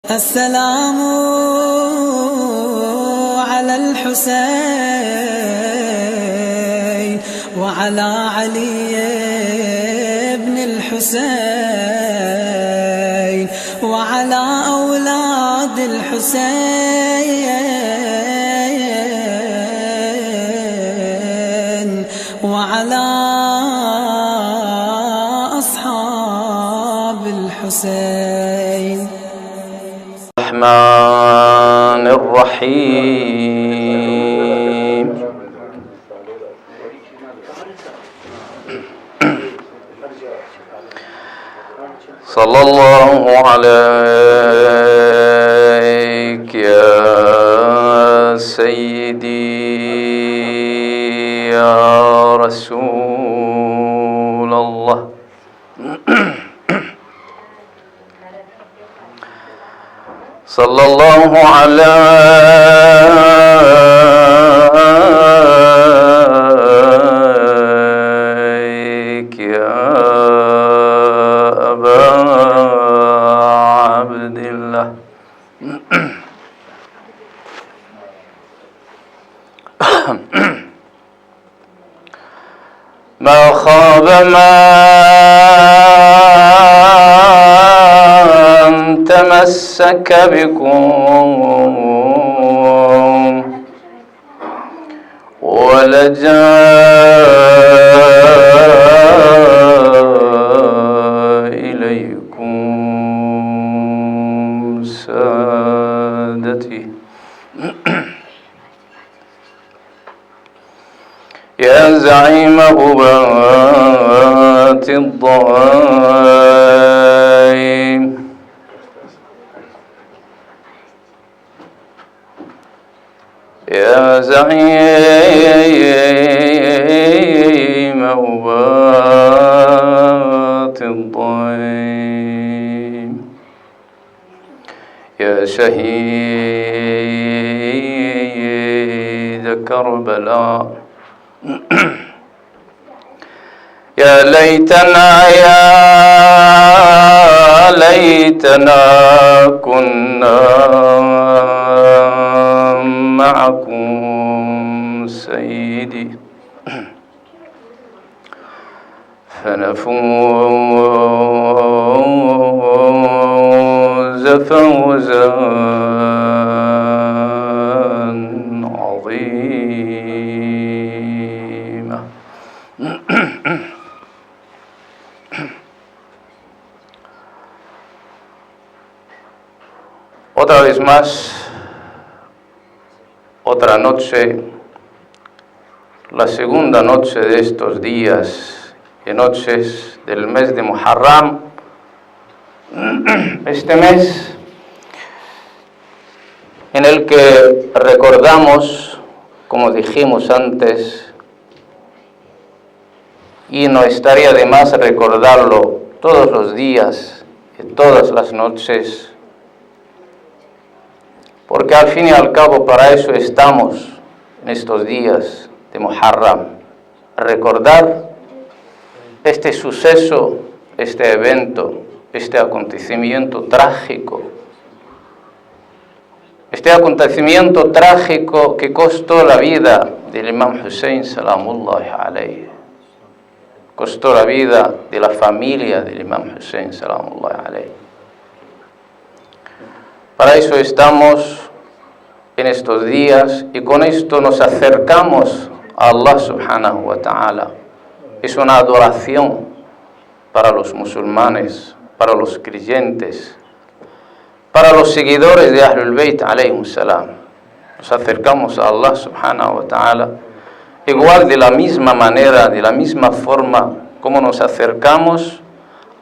السلام على الحسين وعلى علي بن الحسين وعلى أولاد الحسين وعلى أصحاب الحسين. الرحمن الرحيم. صلى الله عليك يا سيدي يا رسول الله. صلى الله عليك يا أبا عبد الله. ما خاب من تمسك بكم ولجا إليكم سادتي. يا زعيم غبات الضيم، يا زعيم غبات الضيم، يا شهيد كربلاء. يا ليتنا كنا معكم سيدي فنفوز فوزا عظيما. Otra vez más, otra noche, la segunda noche de estos días y noches del mes de Muharram. Este mes en el que recordamos, como dijimos antes, y no estaría de más recordarlo todos los días y todas las noches, porque al fin y al cabo para eso estamos en estos días de Muharram, recordar este suceso, este evento, este acontecimiento trágico, que costó la vida del Imam Hussein salamullahi alayhi, costó la vida de la familia del Imam Hussein salamullahi alayhi. Para eso estamos en estos días y con esto nos acercamos a Allah subhanahu wa ta'ala. Es una adoración para los musulmanes, para los creyentes, para los seguidores de Ahlul Bayt alayhim salam. Nos acercamos a Allah subhanahu wa ta'ala igual de la misma manera, de la misma forma como nos acercamos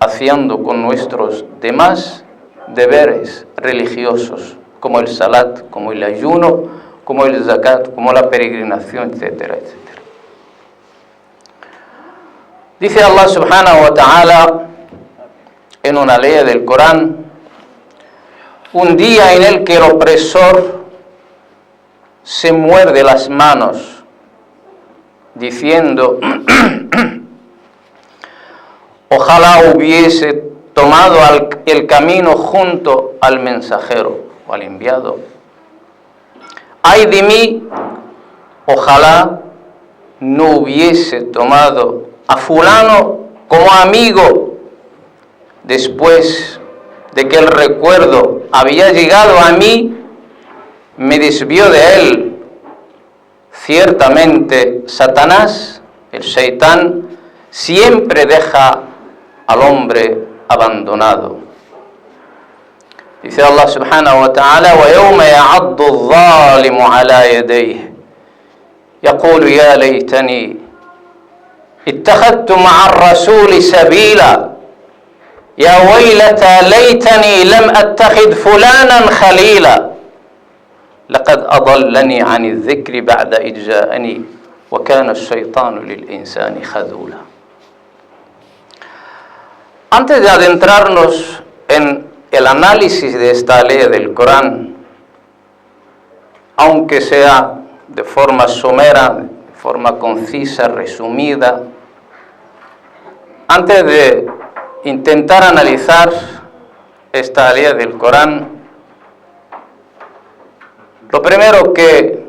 haciendo con nuestros demás deberes religiosos, como el salat, como el ayuno, como el zakat, como la peregrinación, etcétera, etcétera. Dice Allah subhanahu wa ta'ala en una ley del Corán, un día en el que el opresor se muerde las manos diciendo: ojalá hubiese tomado el camino junto al mensajero o al enviado. Ay de mí, ojalá no hubiese tomado a fulano como amigo después de que el recuerdo había llegado a mí, me desvió de él. Ciertamente Satanás, el Shaitán, siempre deja al hombre abandonado. Dice Allah subhanahu wa ta'ala: وَيَوْمَ يَعَضُّ الظَّالِمُ عَلَى يَدَيْهِ يَقُولُ يَا لَيْتَنِي اتَّخَذْتُ مَعَ الرَّسُولِ سَبِيلًا يَا وَيْلَتَى لَيْتَنِي لَمْ أَتَّخِذْ فُلَانًا خَلِيلًا لَقَدْ أَضَلَّنِي عَنِ الذِّكْرِ بَعْدَ إِذْ جَاءَنِي وَكَانَ الشَّيْطَانُ لِلْإِنسَانِ خَذُولًا. Antes de adentrarnos en el análisis de esta ley del Corán, aunque sea de forma somera, de forma concisa, resumida, antes de intentar analizar esta ley del Corán, lo primero que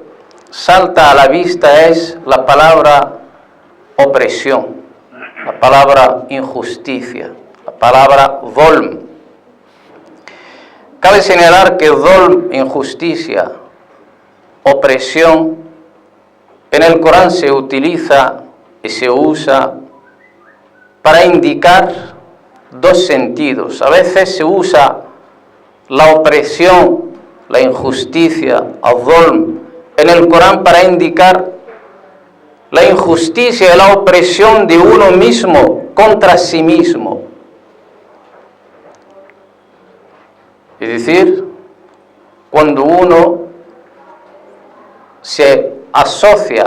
salta a la vista es la palabra opresión, la palabra injusticia, la palabra zulm. Cabe señalar que zulm, injusticia, opresión, en el Corán se utiliza y se usa para indicar dos sentidos. A veces se usa la opresión, la injusticia, al-zulm, en el Corán para indicar la injusticia y la opresión de uno mismo contra sí mismo. Es decir, cuando uno se asocia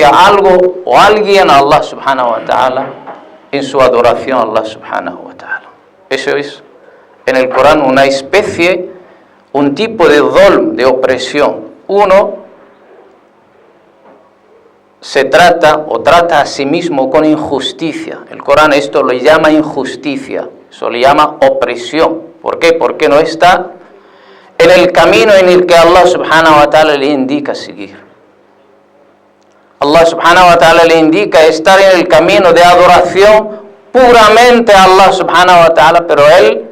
algo o alguien a Allah subhanahu wa ta'ala en su adoración a Allah subhanahu wa ta'ala. Eso es en el Corán una especie, un tipo de zulm, de opresión. Uno se trata a sí mismo con injusticia. El Corán esto lo llama injusticia, eso lo llama opresión. ¿Por qué? Porque no está en el camino en el que Allah subhanahu wa ta'ala le indica seguir. Allah subhanahu wa ta'ala le indica estar en el camino de adoración puramente a Allah subhanahu wa ta'ala, pero él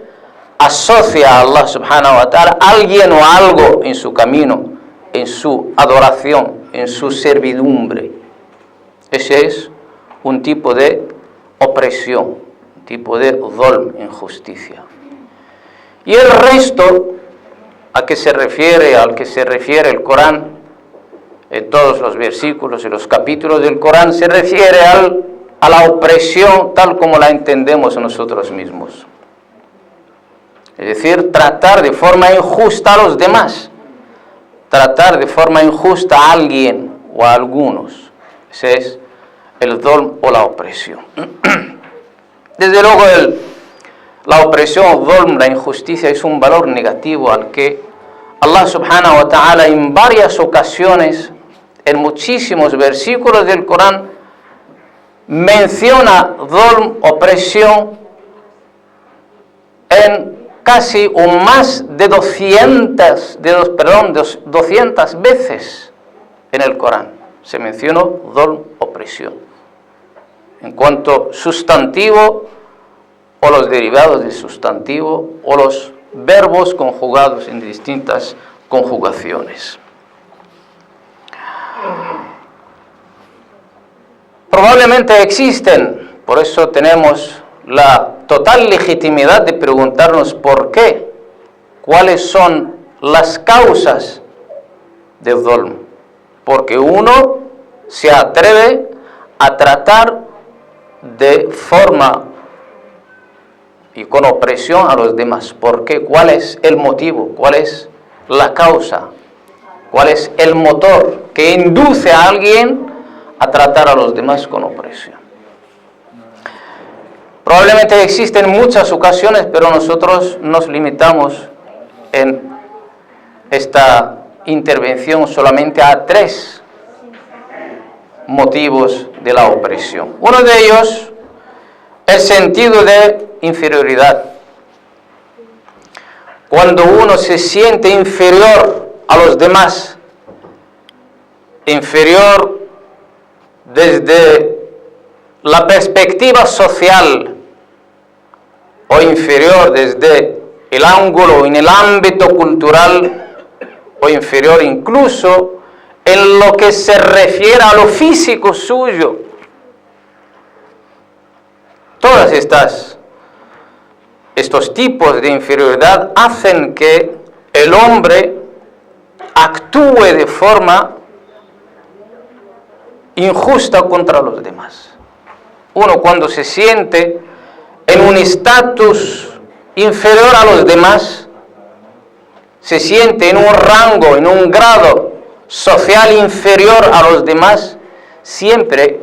asocia a Allah subhanahu wa ta'ala a alguien o algo en su camino, en su adoración, en su servidumbre. Ese es un tipo de opresión, un tipo de zulm, injusticia. Y el resto al que se refiere el Corán, en todos los versículos y los capítulos del Corán, se refiere a la opresión tal como la entendemos nosotros mismos. Es decir, tratar de forma injusta a los demás, tratar de forma injusta a alguien o a algunos. Ese es el zulm o la opresión. Desde luego la opresión, zulm, la injusticia es un valor negativo al que Allah subhanahu wa ta'ala en varias ocasiones, en muchísimos versículos del Corán, menciona zulm, opresión, en casi o más de 200 veces en el Corán. Se mencionó zulm, opresión. En cuanto sustantivo, o los derivados del sustantivo, o los verbos conjugados en distintas conjugaciones. Probablemente existen, por eso tenemos la total legitimidad de preguntarnos por qué, cuáles son las causas del zulm. Porque uno se atreve a tratar de forma y con opresión a los demás. ¿Por qué? ¿Cuál es el motivo? ¿Cuál es la causa? ¿Cuál es el motor que induce a alguien a tratar a los demás con opresión? Probablemente existen muchas ocasiones, pero nosotros nos limitamos en esta intervención solamente a 3 motivos de la opresión. Uno de ellos, el sentido de inferioridad. Cuando uno se siente inferior a los demás, inferior desde la perspectiva social o inferior desde el ángulo en el ámbito cultural o inferior incluso en lo que se refiere a lo físico suyo. Todas estos tipos de inferioridad hacen que el hombre actúe de forma injusta contra los demás. Uno cuando se siente en un estatus inferior a los demás, se siente en un rango, en un grado social inferior a los demás, siempre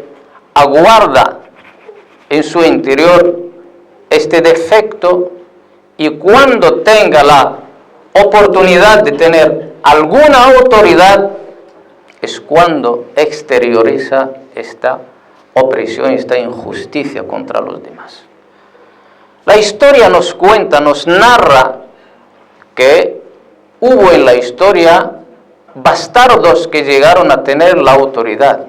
aguarda en su interior este defecto, y cuando tenga la oportunidad de tener alguna autoridad es cuando exterioriza esta opresión, esta injusticia contra los demás. La historia nos cuenta, nos narra que hubo en la historia bastardos que llegaron a tener la autoridad,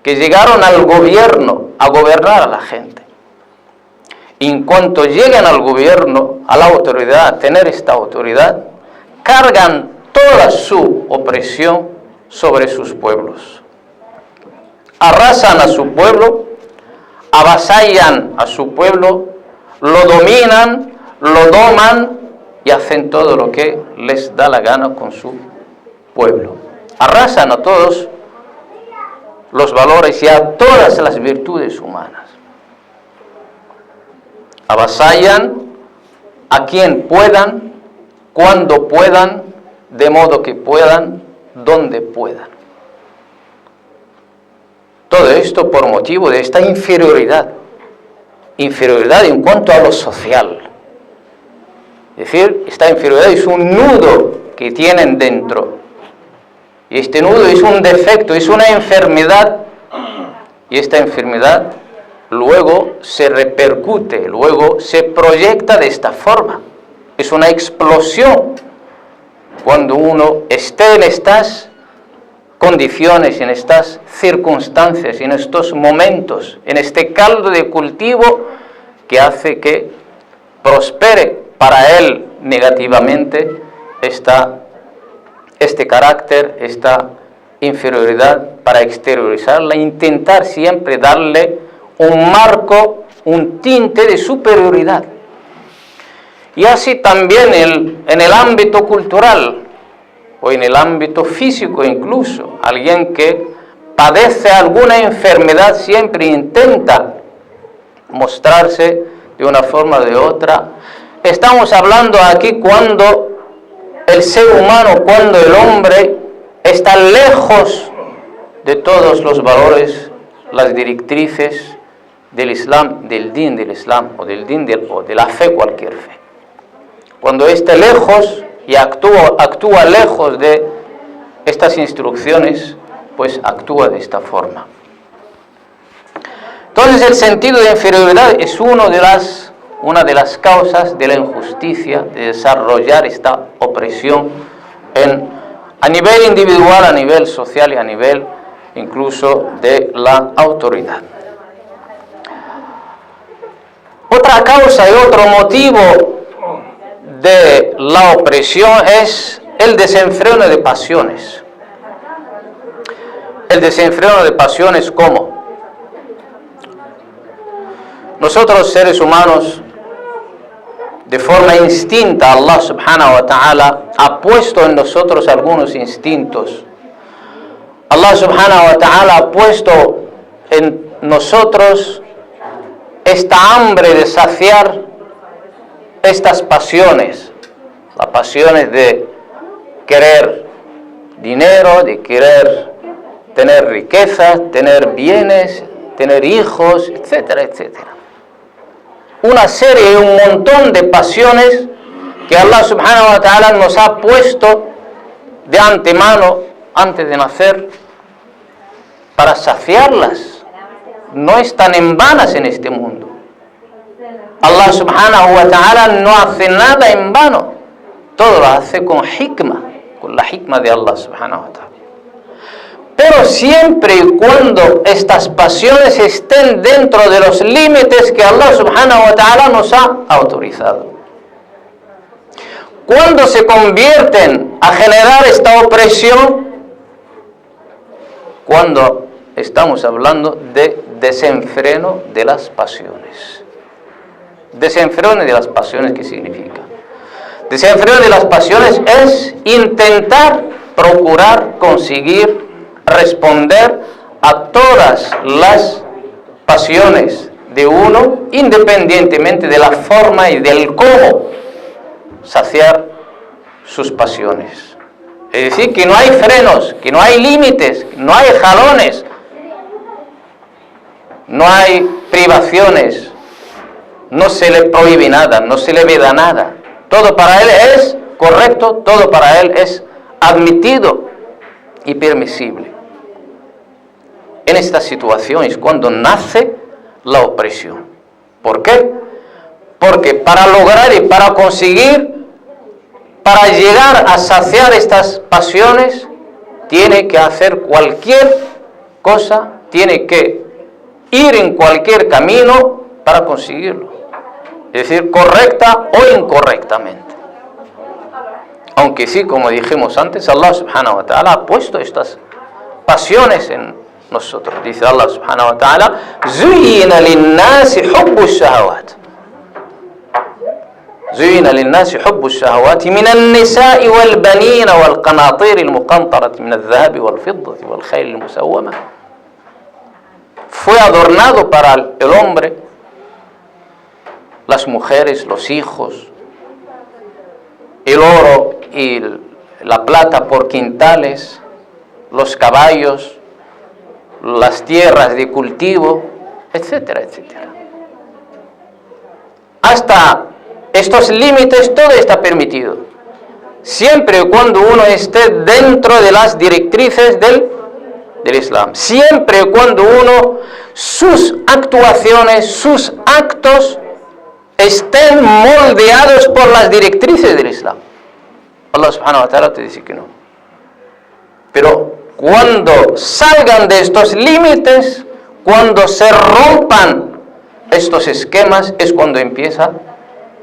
que llegaron al gobierno, a gobernar a la gente. Y en cuanto llegan al gobierno, a la autoridad, a tener esta autoridad, cargan toda su opresión sobre sus pueblos. Arrasan a su pueblo, avasallan a su pueblo, lo dominan, lo doman y hacen todo lo que les da la gana con su pueblo. Arrasan a todos los valores y a todas las virtudes humanas. Avasallan a quien puedan, cuando puedan, de modo que puedan, donde puedan. Todo esto por motivo de esta inferioridad en cuanto a lo social. Es decir, esta inferioridad es un nudo que tienen dentro. Y este nudo es un defecto, es una enfermedad. Y esta enfermedad luego se repercute, luego se proyecta de esta forma. Es una explosión. Cuando uno esté en estas condiciones, en estas circunstancias, en estos momentos, en este caldo de cultivo que hace que prospere para él negativamente este carácter, esta inferioridad, para exteriorizarla, intentar siempre darle un marco, un tinte de superioridad. Y así también en el ámbito cultural o en el ámbito físico incluso, alguien que padece alguna enfermedad siempre intenta mostrarse de una forma o de otra. Estamos hablando aquí cuando el ser humano, cuando el hombre está lejos de todos los valores, las directrices del Islam, del din del Islam o de la fe, cualquier fe. Cuando esté lejos y actúa lejos de estas instrucciones, pues actúa de esta forma. Entonces el sentido de inferioridad es una de las causas de la injusticia, de desarrollar esta opresión a nivel individual, a nivel social y a nivel incluso de la autoridad. Otra causa y otro motivo de la opresión es el desenfreno de pasiones. El desenfreno de pasiones, ¿cómo? Nosotros, seres humanos, de forma instinta, Allah subhanahu wa ta'ala ha puesto en nosotros algunos instintos. Allah subhanahu wa ta'ala ha puesto en nosotros esta hambre de saciar estas pasiones, las pasiones de querer dinero, de querer tener riqueza, tener bienes, tener hijos, etcétera, etcétera. Una serie, un montón de pasiones que Allah subhanahu wa ta'ala nos ha puesto de antemano, antes de nacer, para saciarlas. No están en vanas en este mundo. Allah subhanahu wa ta'ala no hace nada en vano, todo lo hace con hikmah, con la hikmah de Allah subhanahu wa ta'ala. Pero siempre y cuando estas pasiones estén dentro de los límites que Allah subhanahu wa ta'ala nos ha autorizado. Cuando se convierten a generar esta opresión, cuando estamos hablando de desenfreno de las pasiones. Desenfreno de las pasiones, ¿qué significa? Desenfreno de las pasiones es intentar, procurar, conseguir, responder a todas las pasiones de uno, independientemente de la forma y del cómo saciar sus pasiones. Es decir, que no hay frenos, que no hay límites, no hay jalones, no hay privaciones, no se le prohíbe nada, no se le veda nada. Todo para él es correcto, todo para él es admitido y permisible. En esta situación es cuando nace la opresión. ¿Por qué? Porque para lograr y para conseguir, para llegar a saciar estas pasiones, tiene que hacer cualquier cosa, tiene que ir en cualquier camino para conseguirlo. Es decir, correcta o incorrectamente. Aunque sí, como dijimos antes, Allah subhanahu wa ta'ala ha puesto estas pasiones en nosotros. Dice Allah subhanahu wa ta'ala: Zuyina linnasi hubbu shahawat. زين للناس حب الشهوات من النساء والبنين والقناطير المقنطرة من الذهب والفضة والخيل المسومة. Fue adornado para el hombre, las mujeres, los hijos, el oro y la plata por quintales, los caballos, las tierras de cultivo, etcétera, etcétera. Hasta estos límites, todo está permitido, siempre y cuando uno esté dentro de las directrices del Islam, siempre y cuando uno, sus actuaciones, sus actos estén moldeados por las directrices del Islam. Allah subhanahu wa ta'ala te dice que no. Pero cuando salgan de estos límites, cuando se rompan estos esquemas, es cuando empieza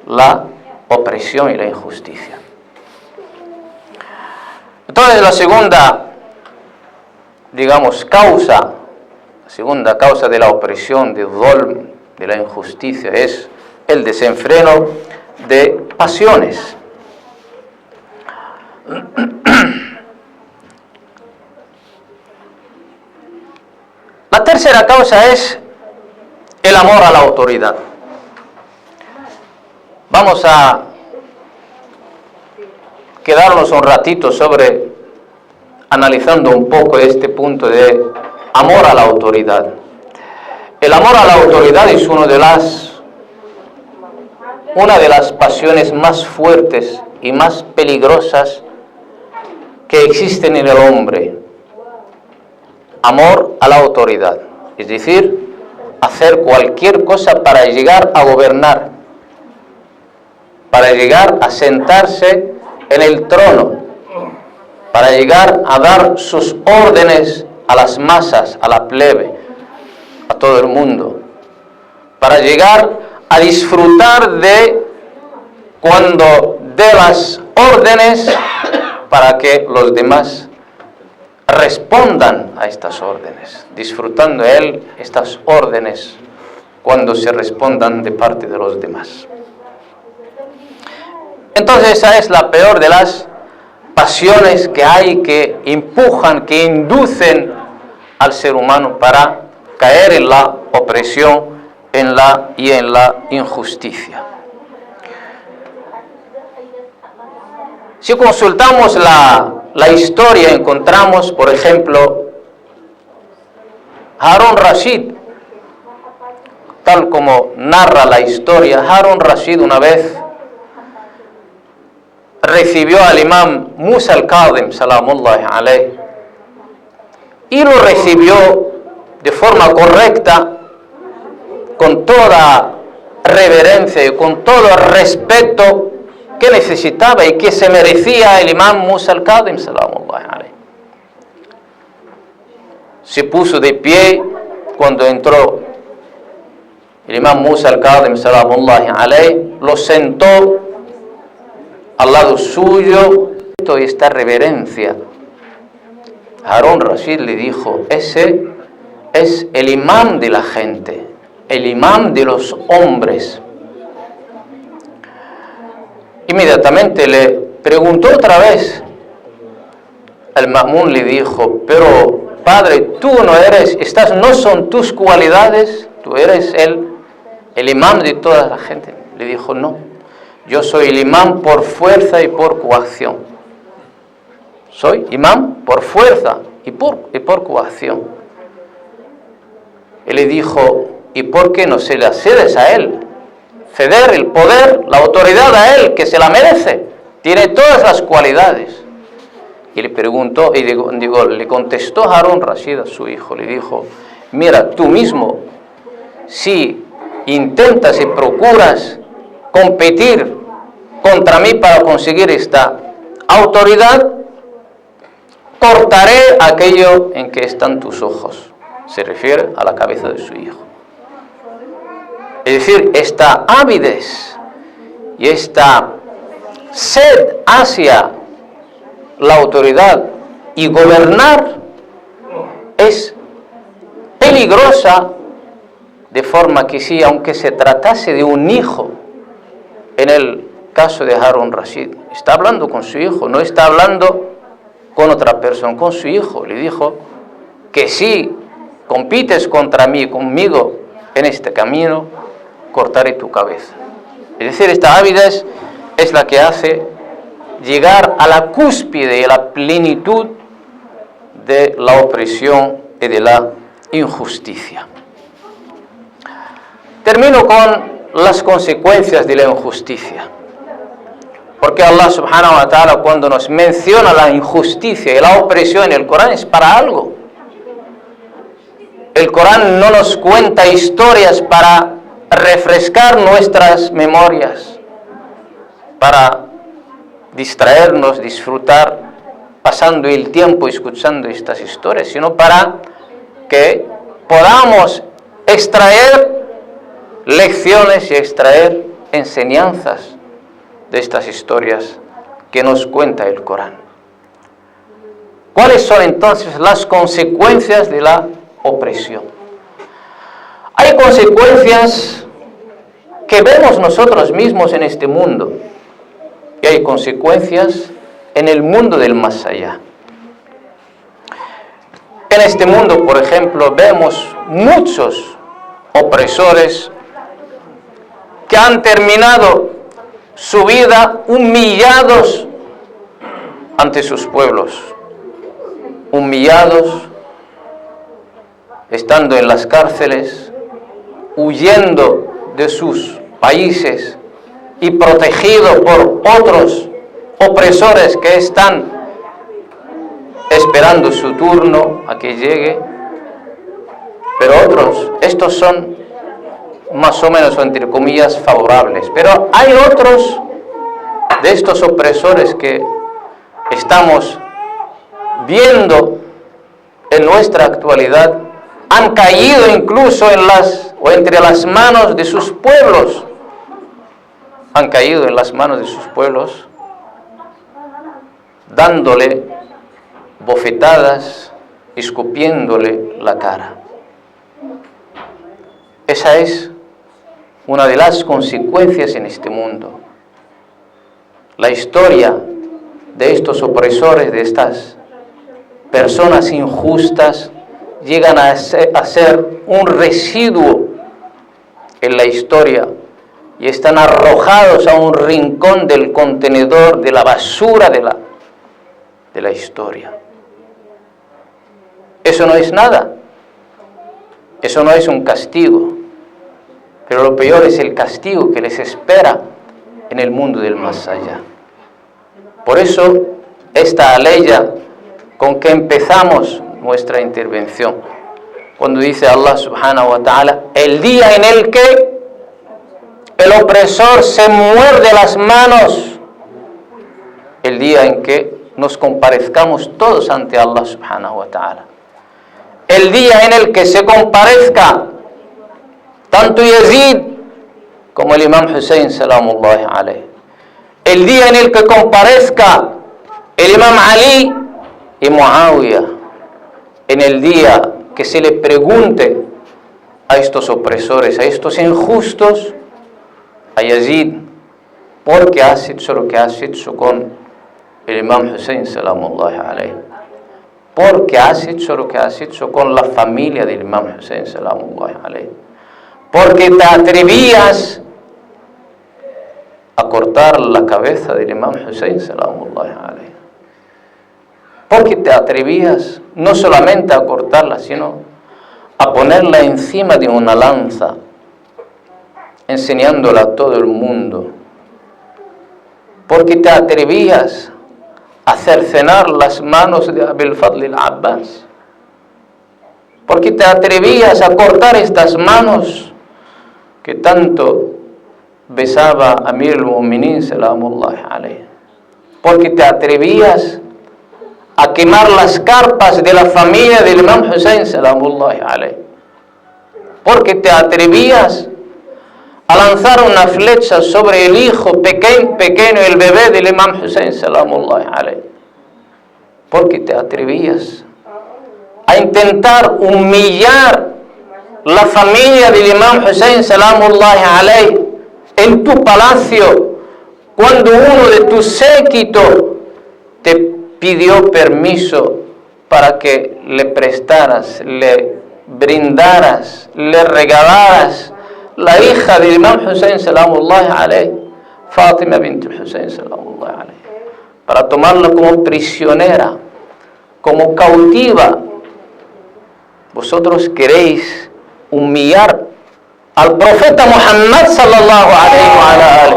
la opresión y la injusticia. Entonces la segunda, causa, la segunda causa de la opresión, del zulm, de la injusticia, es el desenfreno de pasiones. La tercera causa es el amor a la autoridad. Vamos a quedarnos un ratito analizando un poco este punto de amor a la autoridad. El amor a la autoridad es una de las pasiones más fuertes y más peligrosas que existen en el hombre. Amor a la autoridad, es decir, hacer cualquier cosa para llegar a gobernar, para llegar a sentarse en el trono, para llegar a dar sus órdenes a las masas, a la plebe, a todo el mundo, para llegar a disfrutar de las órdenes para que los demás respondan a estas órdenes, disfrutando él estas órdenes cuando se respondan de parte de los demás. Entonces esa es la peor de las pasiones que hay, que empujan, que inducen al ser humano para caer en la opresión y en la injusticia. Si consultamos la historia, encontramos, por ejemplo, Harun Rashid, tal como narra la historia. Harun Rashid una vez recibió al imam Musa al-Kadhim, salamullahi alayhi, y lo recibió de forma correcta, con toda reverencia y con todo el respeto que necesitaba y que se merecía el imam Musa al-Kadhim salamullahi alayhi. Se puso de pie cuando entró el imam Musa al-Kadhim salamullahi alayhi, lo sentó al lado suyo y esta reverencia. Harun Rashid le dijo: ese es el imam de la gente, el imam de los hombres. Inmediatamente le preguntó otra vez. El Ma'mun le dijo: pero padre, tú no eres, estas no son tus cualidades, tú eres el imam de toda la gente. Le dijo: no, yo soy el imam por fuerza y por coacción. Soy imam por fuerza y por coacción. Y le dijo: ¿y por qué no se la cedes a él? Ceder el poder, la autoridad a él, que se la merece. Tiene todas las cualidades. Y le preguntó, le contestó Harun Rashid a su hijo, le dijo: mira, tú mismo, si intentas y procuras competir contra mí para conseguir esta autoridad, cortaré aquello en que están tus ojos. Se refiere a la cabeza de su hijo. Es decir, esta avidez y esta sed hacia la autoridad y gobernar es peligrosa, de forma que sí, aunque se tratase de un hijo, en el caso de Harun Rashid, está hablando con su hijo, no está hablando con otra persona, con su hijo. Le dijo que si compites contra mí, conmigo, en este camino, cortaré tu cabeza. Es decir, esta avidez es la que hace llegar a la cúspide y a la plenitud de la opresión y de la injusticia. Termino con las consecuencias de la injusticia. Porque Allah subhanahu wa ta'ala, cuando nos menciona la injusticia y la opresión en el Corán, es para algo. El Corán no nos cuenta historias para refrescar nuestras memorias, para distraernos, disfrutar, pasando el tiempo escuchando estas historias, sino para que podamos extraer lecciones y extraer enseñanzas de estas historias que nos cuenta el Corán. ¿Cuáles son entonces las consecuencias de la opresión? Hay consecuencias que vemos nosotros mismos en este mundo y hay consecuencias en el mundo del más allá. En este mundo, por ejemplo, vemos muchos opresores que han terminado su vida humillados ante sus pueblos, humillados, estando en las cárceles, huyendo de sus países y protegidos por otros opresores que están esperando su turno a que llegue. Pero otros, estos son más o menos, entre comillas, favorables. Pero hay otros de estos opresores que estamos viendo en nuestra actualidad, han caído incluso entre las manos de sus pueblos. Han caído en las manos de sus pueblos, dándole bofetadas, escupiéndole la cara. Esa es una de las consecuencias en este mundo. La historia de estos opresores, de estas personas injustas, llegan a ser un residuo en la historia y están arrojados a un rincón del contenedor de la basura de la historia. Eso no es nada, eso no es un castigo, pero lo peor es el castigo que les espera en el mundo del más allá. Por eso, esta aleya con que empezamos nuestra intervención, cuando dice Allah subhanahu wa ta'ala, el día en el que el opresor se muerde las manos el día en que nos comparezcamos todos ante Allah subhanahu wa ta'ala. El día en el que se comparezca tanto Yazid como el Imam Hussein salamullahi alayhi. El día en el que comparezca el Imam Ali y Muawiyah. En el día que se le pregunte a estos opresores, a estos injustos, a Yazid, ¿por qué has hecho lo que has hecho con el Imam Hussein salamullahi alayhi? ¿Por qué has hecho lo que has hecho con la familia del Imam Hussein salamullahi alayhi? Porque te atrevías a cortar la cabeza del Imam Hussein salamullahi alayhi. Porque te atrevías no solamente a cortarla, sino a ponerla encima de una lanza, enseñándola a todo el mundo. Porque te atrevías a cercenar las manos de Abil Fadl al-Abbas. Porque te atrevías a cortar estas manos que tanto besaba Amir al-Mu'minin salamullahi alayhi. Porque te atrevías a quemar las carpas de la familia del Imam Hussein salamullahi alayhi. Porque te atrevías a lanzar una flecha sobre el hijo pequeño, el bebé del Imam Hussein salamullahi alayhi. Porque te atrevías a intentar humillar la familia del Imam Hussein salamullahi alayhi en tu palacio, cuando uno de tu séquito te pidió permiso para que le prestaras, le brindaras, le regalaras la hija del Imam Hussein salamullahi alayhi, Fátima bint Hussein salamullahi alayhi, para tomarla como prisionera, como cautiva. Vosotros queréis humillar al profeta Muhammad sallallahu alayhi wa alihi.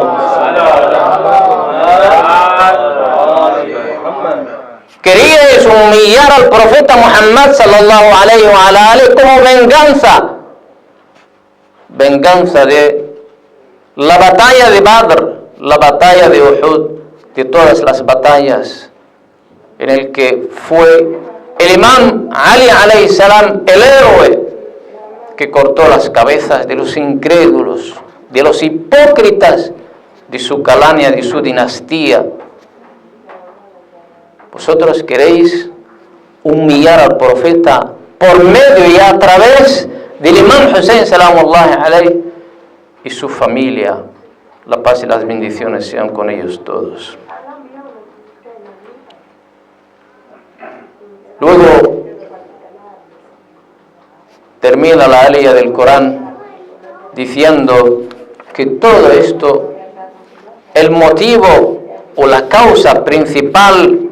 Queríais humillar al profeta Muhammad sallallahu alayhi wa alihi como venganza de la batalla de Badr, la batalla de Uhud, de todas las batallas en el que fue el Imam Ali alayhi salam el héroe que cortó las cabezas de los incrédulos, de los hipócritas de su calaña, de su dinastía. Vosotros queréis humillar al profeta por medio y a través del Imam Hussein salamullahi alayhi y su familia. La paz y las bendiciones sean con ellos todos. Luego termina la alía del Corán diciendo que todo esto, el motivo o la causa principal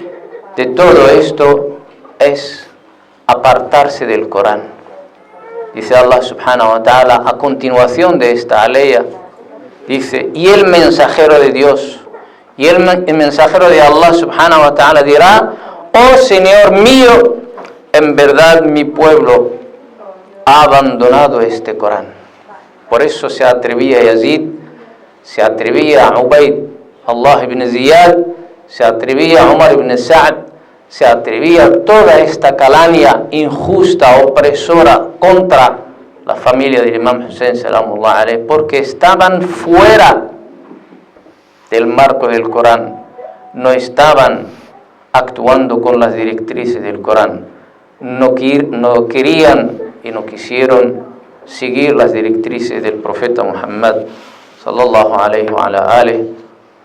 de todo esto es apartarse del Corán. Dice Allah subhanahu wa ta'ala a continuación de esta alaya, dice, y el mensajero de Dios, y el mensajero de Allah subhanahu wa ta'ala dirá, oh Señor mío, en verdad mi pueblo ha abandonado este Corán. Por eso se atrevía Yazid, se atrevía Ubayd Allah ibn Ziyad, se atrevía Umar ibn Sa'd, se atrevía toda esta calaña injusta, opresora contra la familia del Imam Hussein salamullahi alayhi, porque estaban fuera del marco del Corán, no estaban actuando con las directrices del Corán, no querían y no quisieron seguir las directrices del profeta Muhammad sallallahu alayhi wa alihi.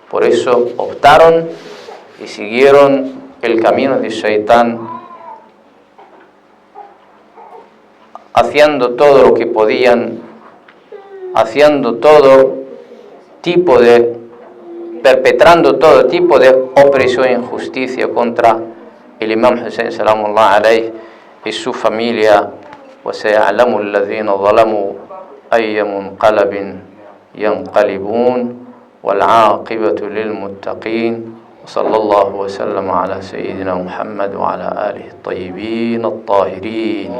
Por eso optaron y siguieron el camino de Shaitán, haciendo todo lo que podían, perpetrando todo tipo de opresión e injusticia contra el Imam Hussein salamullahi alayhi y su familia. وسيعلم الذين ظلموا أي منقلب ينقلبون والعاقبة للمتقين وصلى الله وسلم على سيدنا محمد وعلى آله الطيبين الطاهرين.